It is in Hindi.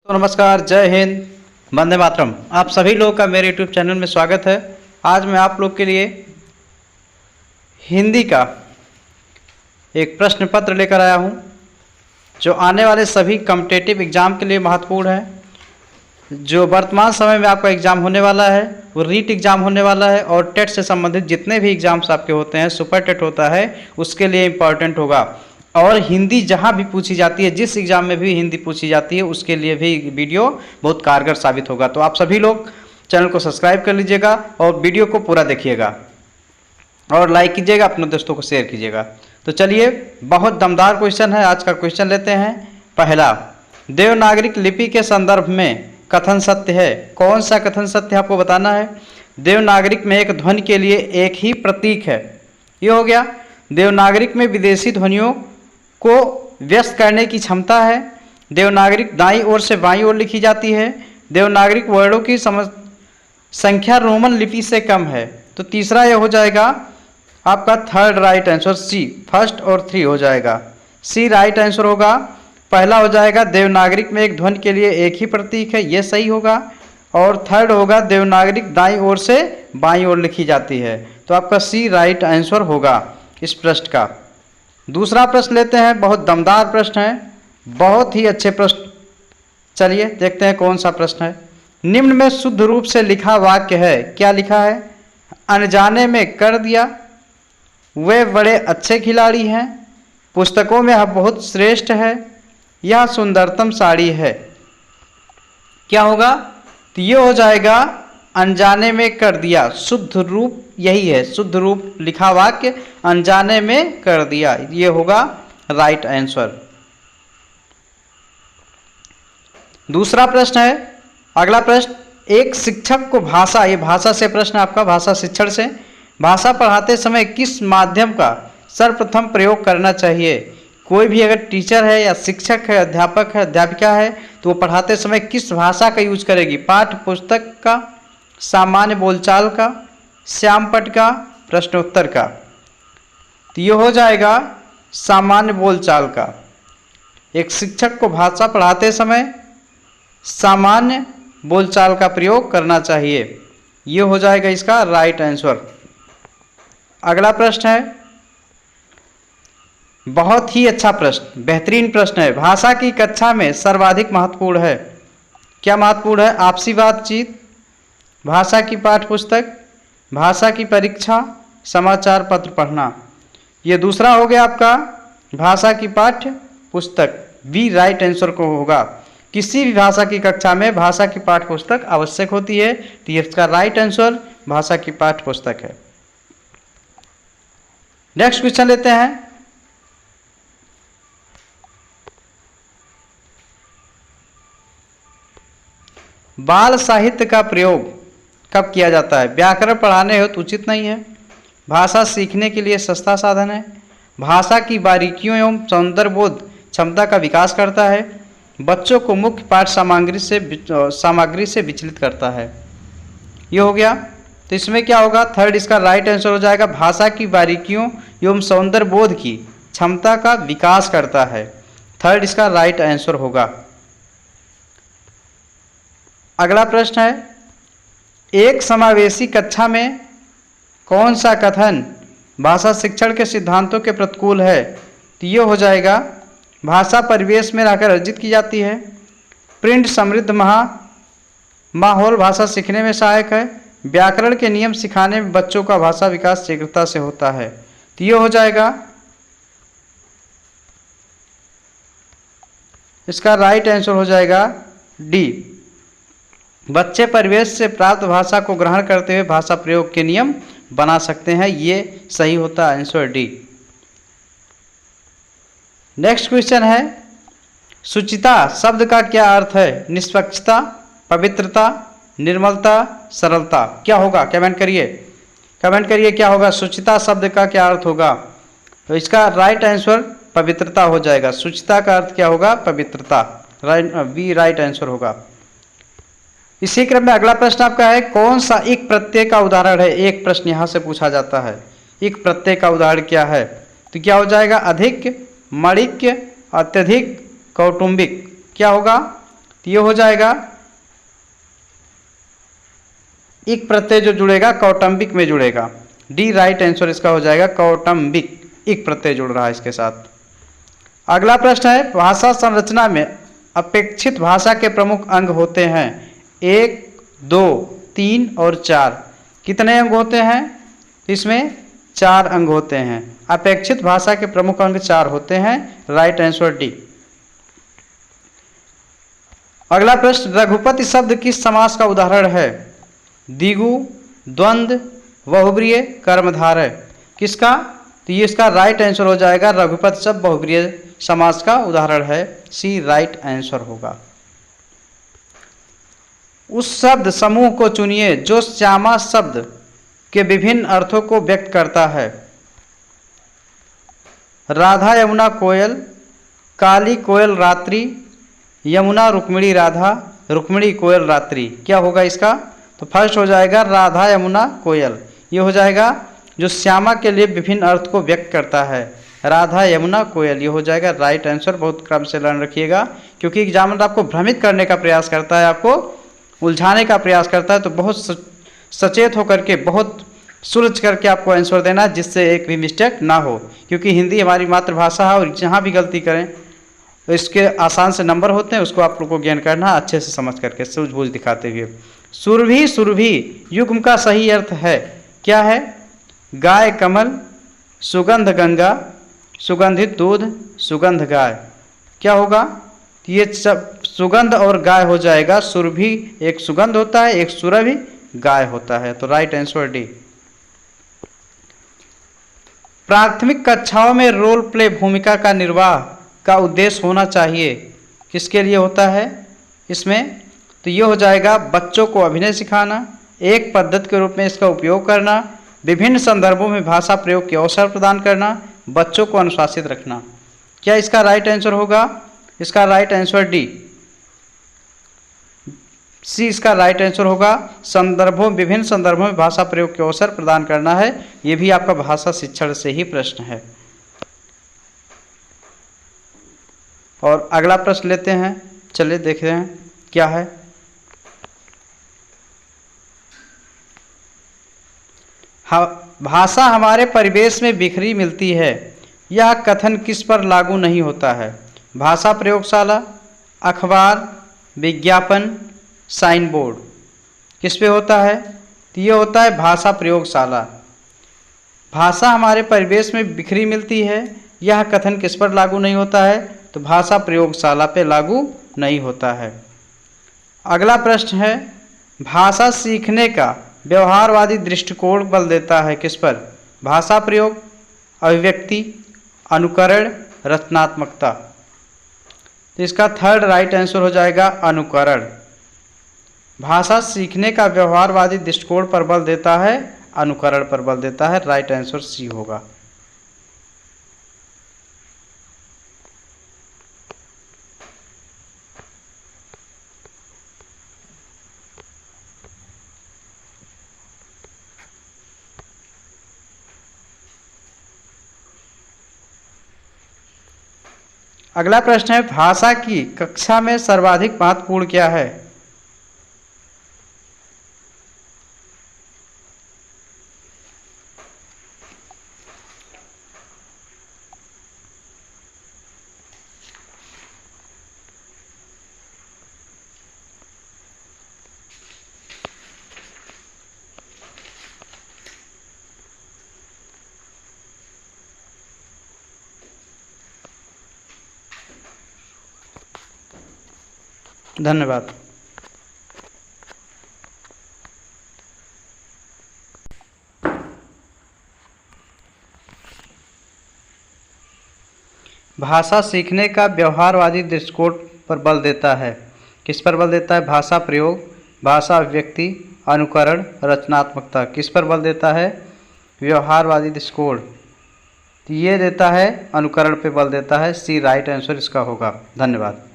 तो नमस्कार, जय हिंद, वंदे मातरम। आप सभी लोग का मेरे यूट्यूब चैनल में स्वागत है। आज मैं आप लोग के लिए हिंदी का एक प्रश्न पत्र लेकर आया हूं, जो आने वाले सभी कॉम्पिटिटिव एग्ज़ाम के लिए महत्वपूर्ण है। जो वर्तमान समय में आपका एग्ज़ाम होने वाला है वो रीट एग्ज़ाम होने वाला है, और टेट से संबंधित जितने भी एग्ज़ाम्स आपके होते हैं, सुपर टेट होता है, उसके लिए इम्पॉर्टेंट होगा। और हिंदी जहाँ भी पूछी जाती है, जिस एग्ज़ाम में भी हिंदी पूछी जाती है, उसके लिए भी वीडियो बहुत कारगर साबित होगा। तो आप सभी लोग चैनल को सब्सक्राइब कर लीजिएगा और वीडियो को पूरा देखिएगा और लाइक कीजिएगा, अपने दोस्तों को शेयर कीजिएगा। तो चलिए, बहुत दमदार क्वेश्चन है। आज का क्वेश्चन लेते हैं। पहला, देवनागरिक लिपि के संदर्भ में कथन सत्य है। कौन सा कथन सत्य है आपको बताना है। देवनागरिक में एक ध्वनि के लिए एक ही प्रतीक है। ये हो गया। देवनागरिक में विदेशी ध्वनियों को व्यस्त करने की क्षमता है। देवनागरिक दाईं ओर से बाईं ओर लिखी जाती है। देवनागरिक वर्णों की संख्या रोमन लिपि से कम है। तो तीसरा यह हो जाएगा आपका थर्ड राइट आंसर, सी। फर्स्ट और 3 हो जाएगा, सी राइट आंसर होगा। पहला हो जाएगा देवनागरिक में एक ध्वनि के लिए एक ही प्रतीक है, ये सही होगा। और थर्ड होगा देवनागरिक दाईं ओर से बाईं ओर लिखी जाती है। तो आपका सी राइट आंसर होगा इस प्रश्न का। दूसरा प्रश्न लेते हैं। बहुत दमदार प्रश्न है, बहुत ही अच्छे प्रश्न। चलिए देखते हैं कौन सा प्रश्न है। निम्न में शुद्ध रूप से लिखा वाक्य है। क्या लिखा है। अनजाने में कर दिया, वे बड़े अच्छे खिलाड़ी हैं, पुस्तकों में यह बहुत श्रेष्ठ है, यह सुंदरतम साड़ी है। क्या होगा। तो ये हो जाएगा अनजाने में कर दिया। शुद्ध रूप यही है, शुद्ध रूप लिखा वाक्य अनजाने में कर दिया, ये होगा राइट आंसर। दूसरा प्रश्न है। अगला प्रश्न, एक शिक्षक को भाषा, ये भाषा से प्रश्न आपका, भाषा शिक्षण से, भाषा पढ़ाते समय किस माध्यम का सर्वप्रथम प्रयोग करना चाहिए। कोई भी अगर टीचर है या शिक्षक है, अध्यापक है, अध्यापिका है, तो वो पढ़ाते समय किस भाषा का यूज करेगी। पाठ्य पुस्तक का, सामान्य बोलचाल का, श्यामपट्ट का, प्रश्नोत्तर का। तो ये हो जाएगा सामान्य बोलचाल का। एक शिक्षक को भाषा पढ़ाते समय सामान्य बोलचाल का प्रयोग करना चाहिए, ये हो जाएगा इसका राइट आंसर। अगला प्रश्न है। बहुत ही अच्छा प्रश्न, बेहतरीन प्रश्न है। भाषा की कक्षा में सर्वाधिक महत्वपूर्ण है। क्या महत्वपूर्ण है। आपसी बातचीत, भाषा की पाठ्यपुस्तक, भाषा की परीक्षा, समाचार पत्र पढ़ना। ये दूसरा हो गया आपका भाषा की पाठ्य पुस्तक, बी राइट आंसर को होगा। किसी भी भाषा की कक्षा में भाषा की पाठ्य पुस्तक आवश्यक होती है, तो ये इसका राइट आंसर भाषा की पाठ्य पुस्तक है। नेक्स्ट क्वेश्चन लेते हैं। बाल साहित्य का प्रयोग कब किया जाता है। व्याकरण पढ़ाने हेतु उचित नहीं है, भाषा सीखने के लिए सस्ता साधन है, भाषा की बारीकियों एवं सौंदर्यबोध क्षमता का विकास करता है, बच्चों को मुख्य पाठ सामग्री से विचलित करता है। ये हो गया। तो इसमें क्या होगा। थर्ड इसका राइट आंसर हो जाएगा, भाषा की बारीकियों एवं सौंदर्यबोध की क्षमता का विकास करता है। थर्ड इसका राइट आंसर होगा। अगला प्रश्न है। एक समावेशी कक्षा में कौन सा कथन भाषा शिक्षण के सिद्धांतों के प्रतिकूल है। तो ये हो जाएगा भाषा परिवेश में रहकर अर्जित की जाती है, प्रिंट समृद्ध माहौल भाषा सीखने में सहायक है, व्याकरण के नियम सिखाने में बच्चों का भाषा विकास शीघ्रता से होता है। तो ये हो जाएगा इसका राइट आंसर हो जाएगा डी। बच्चे परिवेश से प्राप्त भाषा को ग्रहण करते हुए भाषा प्रयोग के नियम बना सकते हैं, ये सही होता है आंसर डी। नेक्स्ट क्वेश्चन है। शुचिता शब्द का क्या अर्थ है। निष्पक्षता, पवित्रता, निर्मलता, सरलता। क्या होगा। कमेंट करिए, कमेंट करिए क्या होगा। शुचिता शब्द का क्या अर्थ होगा। तो इसका राइट आंसर पवित्रता हो जाएगा। शुचिता का अर्थ क्या होगा। पवित्रता, बी राइट आंसर होगा। इसी क्रम में अगला प्रश्न आपका है। कौन सा एक प्रत्यय का उदाहरण है। एक प्रश्न यहाँ से पूछा जाता है, एक प्रत्यय का उदाहरण क्या है। तो क्या हो जाएगा। अधिक, मणिक्य, अत्यधिक, कौटुंबिक। क्या होगा। तो ये हो जाएगा इक प्रत्यय जो जुड़ेगा कौटुंबिक में जुड़ेगा। डी राइट आंसर इसका हो जाएगा कौटुंबिक, इक प्रत्यय जुड़ रहा है इसके साथ। अगला प्रश्न है भाषा संरचना में अपेक्षित भाषा के प्रमुख अंग होते हैं 1, 2, 3 और 4। कितने अंग होते हैं? इसमें 4 अंग होते हैं। अपेक्षित भाषा के प्रमुख अंग 4 होते हैं। Right answer D. अगला प्रश्न रघुपति शब्द किस समास का उदाहरण है? द्विगु, द्वंद्व, बहुब्रीय, कर्मधारय। किसका? तो ये इसका राइट आंसर हो जाएगा रघुपति शब्द बहुब्रीय समास का उदाहरण है। सी राइट आंसर होगा। उस शब्द समूह को चुनिए जो श्यामा शब्द के विभिन्न अर्थों को व्यक्त करता है। राधा यमुना कोयल, काली कोयल रात्रि, यमुना रुक्मिणी राधा, रुक्मिणी कोयल रात्रि। क्या होगा इसका? तो फर्स्ट हो जाएगा राधा यमुना कोयल। ये हो जाएगा जो श्यामा के लिए विभिन्न अर्थ को व्यक्त करता है। राधा यमुना कोयल, ये हो जाएगा राइट आंसर। बहुत क्रम से लर्न रखिएगा क्योंकि एग्जामिनर आपको भ्रमित करने का प्रयास करता है, आपको उलझाने का प्रयास करता है। तो बहुत सचेत होकर के, बहुत सुलझ करके आपको आंसर देना है जिससे एक भी मिस्टेक ना हो, क्योंकि हिंदी हमारी मातृभाषा है और जहाँ भी गलती करें तो इसके आसान से नंबर होते हैं, उसको आप लोग को ज्ञान करना अच्छे से समझ करके, सूझबूझ दिखाते हुए। सुरभि सुरभि युग्म का सही अर्थ है क्या है? गाय कमल, सुगंध गंगा, सुगंधित दूध, सुगंध गाय। क्या होगा? ये सब सुगंध और गाय हो जाएगा। सुरभि एक सुगंध होता है, एक सुरभि गाय होता है। तो राइट आंसर डी। प्राथमिक कक्षाओं में रोल प्ले भूमिका का निर्वाह का उद्देश्य होना चाहिए। किसके लिए होता है इसमें? तो ये हो जाएगा बच्चों को अभिनय सिखाना, एक पद्धति के रूप में इसका उपयोग करना, विभिन्न संदर्भों में भाषा प्रयोग के अवसर प्रदान करना, बच्चों को अनुशासित रखना। क्या इसका राइट आंसर होगा? इसका राइट आंसर डी, सी इसका राइट आंसर होगा। संदर्भों, विभिन्न संदर्भों में भाषा प्रयोग के अवसर प्रदान करना है। ये भी आपका भाषा शिक्षण से ही प्रश्न है। और अगला प्रश्न लेते हैं, चलिए देखते हैं क्या है। भाषा हमारे परिवेश में बिखरी मिलती है, यह कथन किस पर लागू नहीं होता है? भाषा प्रयोगशाला, अखबार, विज्ञापन, साइन बोर्ड। किस पे होता है? तो ये होता है भाषा प्रयोगशाला। भाषा हमारे परिवेश में बिखरी मिलती है, यह कथन किस पर लागू नहीं होता है? तो भाषा प्रयोगशाला पे लागू नहीं होता है। अगला प्रश्न है भाषा सीखने का व्यवहारवादी दृष्टिकोण बल देता है किस पर? भाषा प्रयोग, अभिव्यक्ति, अनुकरण, रचनात्मकता। तो इसका थर्ड राइट आंसर हो जाएगा अनुकरण। भाषा सीखने का व्यवहारवादी दृष्टिकोण पर बल देता है, अनुकरण पर बल देता है। राइट आंसर सी होगा। अगला प्रश्न है भाषा की कक्षा में सर्वाधिक महत्वपूर्ण क्या है? धन्यवाद। भाषा सीखने का व्यवहारवादी दृष्टिकोण पर बल देता है। किस पर बल देता है? भाषा प्रयोग, भाषा अभिव्यक्ति, अनुकरण, रचनात्मकता। किस पर बल देता है? व्यवहारवादी दृष्टिकोण। ये देता है अनुकरण पे बल देता है। सी राइट आंसर इसका होगा। धन्यवाद।